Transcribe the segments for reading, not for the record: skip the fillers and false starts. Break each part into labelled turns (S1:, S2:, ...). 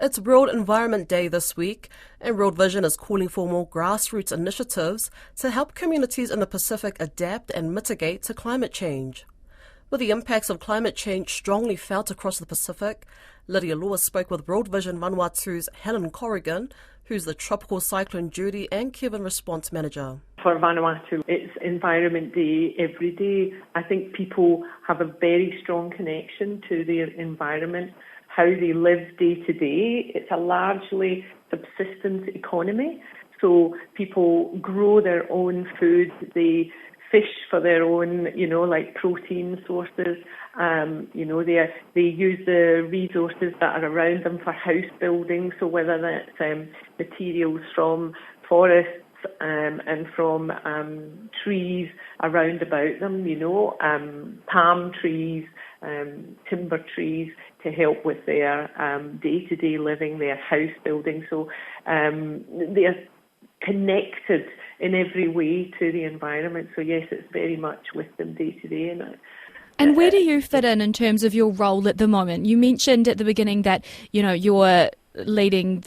S1: It's World Environment Day this week, and World Vision is calling for more grassroots initiatives to help communities in the Pacific adapt and mitigate to climate change. With the impacts of climate change strongly felt across the Pacific, Lydia Lewis spoke with World Vision Vanuatu's Helen Corrigan, who's the Tropical Cyclone Duty and Kevin Response Manager.
S2: For Vanuatu, it's Environment Day every day. I think people have a very strong connection to their environment, how they live day to day. It's a largely subsistence economy, so people grow their own food, they fish for their own, like protein sources. They use the resources that are around them for house building. So whether that's materials from forests and from trees around about them, palm trees, timber trees, to help with their day-to-day living, their house building. So they're connected in every way to the environment. So yes, it's very much with them day to day.
S3: And where do you fit in terms of your role at the moment? You mentioned at the beginning that you're leading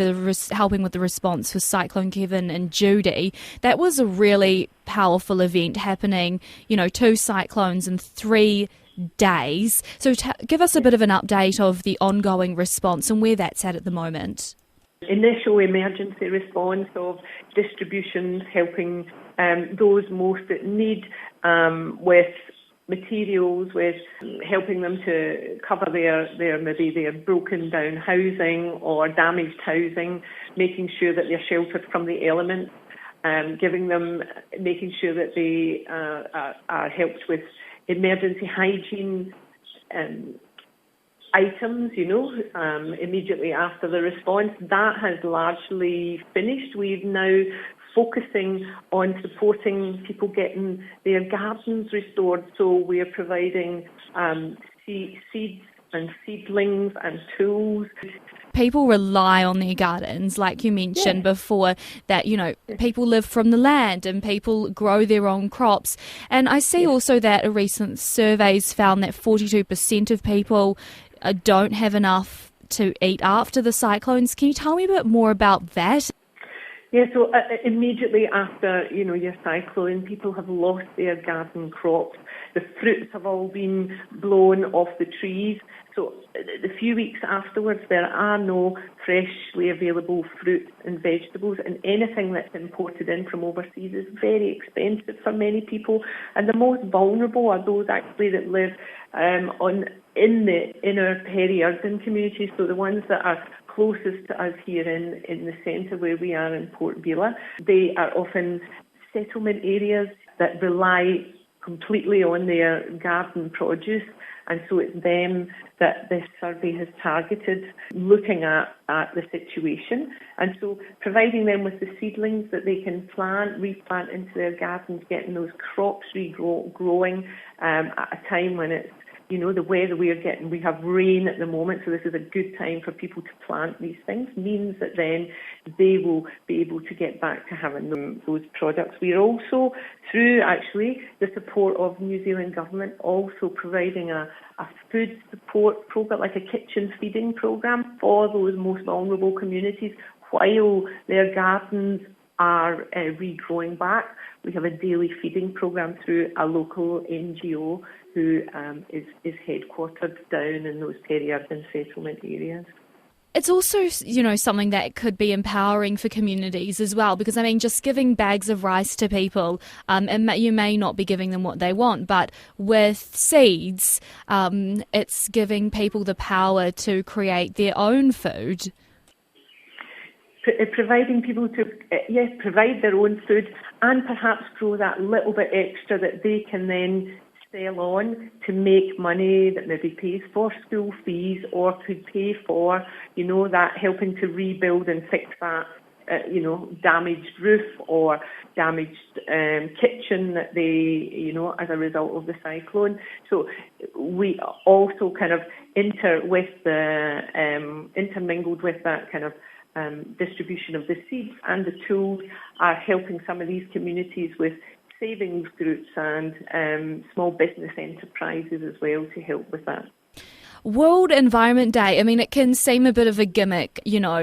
S3: helping with the response for Cyclone Kevin and Judy. That was a really powerful event happening, 2 cyclones in 3 days. So give us a bit of an update of the ongoing response and where that's at the moment.
S2: Initial emergency response of distributions, helping those most at need with materials, with helping them to cover their broken down housing or damaged housing, making sure that they're sheltered from the elements, making sure that they are helped with emergency hygiene items, immediately after the response. That has largely finished. We're now focusing on supporting people getting their gardens restored. So we're providing seeds and seedlings and tools.
S3: People rely on their gardens, like you mentioned before, that, people live from the land and people grow their own crops. And I see also that a recent surveys found that 42% of people don't have enough to eat after the cyclones. Can you tell me a bit more about that?
S2: Yeah, so immediately after, your cyclone, people have lost their garden crops. The fruits have all been blown off the trees. So the few weeks afterwards, there are no freshly available fruits and vegetables, and anything that's imported in from overseas is very expensive for many people. And the most vulnerable are those actually that live in the inner peri-urban communities, so the ones that are closest to us here in the centre where we are in Port Vila. They are often settlement areas that rely completely on their garden produce, and so it's them that this survey has targeted, looking at the situation, and so providing them with the seedlings that they can replant into their gardens, getting those crops regrowing at a time when it's the weather we have rain at the moment, so this is a good time for people to plant these things, means that then they will be able to get back to having those products. We are also, through actually the support of New Zealand Government, also providing a food support program, like a kitchen feeding program for those most vulnerable communities while their gardens are regrowing back. We have a daily feeding program through a local NGO who is headquartered down in those peri-urban settlement areas.
S3: It's also, something that could be empowering for communities as well, because, just giving bags of rice to people, and you may not be giving them what they want, but with seeds, it's giving people the power to create their own food.
S2: Providing people to, provide their own food and perhaps grow that little bit extra that they can then sell on to make money that maybe pays for school fees or could pay for, that helping to rebuild and fix that, damaged roof or damaged kitchen that they, as a result of the cyclone. So we also kind of intermingled with that kind of distribution of the seeds and the tools are helping some of these communities with savings groups and small business enterprises as well to help with that.
S3: World Environment Day, I mean, it can seem a bit of a gimmick,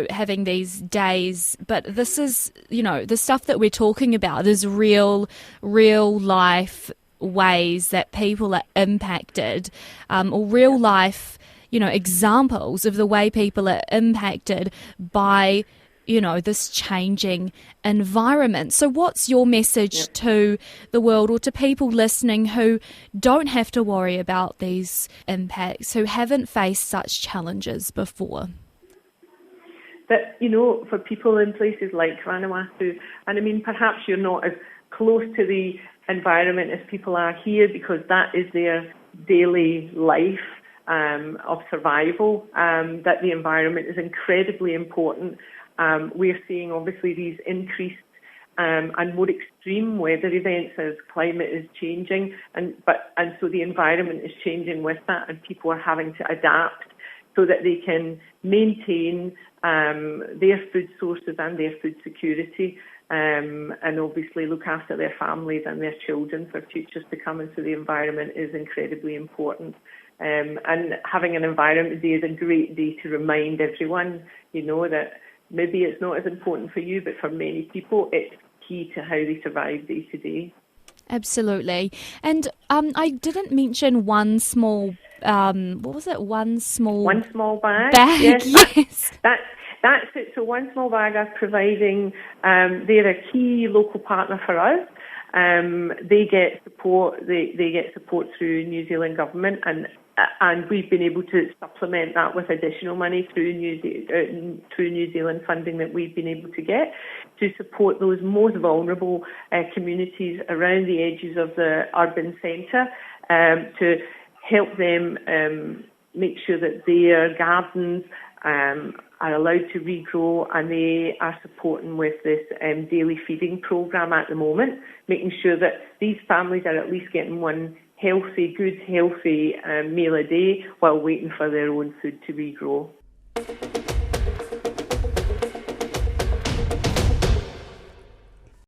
S3: having these days, but this is, the stuff that we're talking about is real life ways that people are impacted, or real life, examples of the way people are impacted by this changing environment. So what's your message to the world, or to people listening who don't have to worry about these impacts, who haven't faced such challenges before?
S2: That, for people in places like Vanuatu, and I mean, perhaps you're not as close to the environment as people are here because that is their daily life of survival, that the environment is incredibly important. We're seeing obviously these increased and more extreme weather events as climate is changing, and so the environment is changing with that, and people are having to adapt so that they can maintain their food sources and their food security, and obviously look after their families and their children for futures to come. And so the environment is incredibly important. And having an Environment Day is a great day to remind everyone, that maybe it's not as important for you, but for many people, it's key to how they survive day to day.
S3: Absolutely. And I didn't mention one small, what was it? One small
S2: bag.
S3: Yes.
S2: That's it. So One Small Bag are providing, they're a key local partner for us. They get support. They get support through New Zealand government, and we've been able to supplement that with additional money through New Zealand funding that we've been able to get to support those most vulnerable communities around the edges of the urban centre, to help them make sure that their gardens are allowed to regrow, and they are supporting with this daily feeding programme at the moment, making sure that these families are at least getting one healthy meal a day while waiting for their own food to regrow.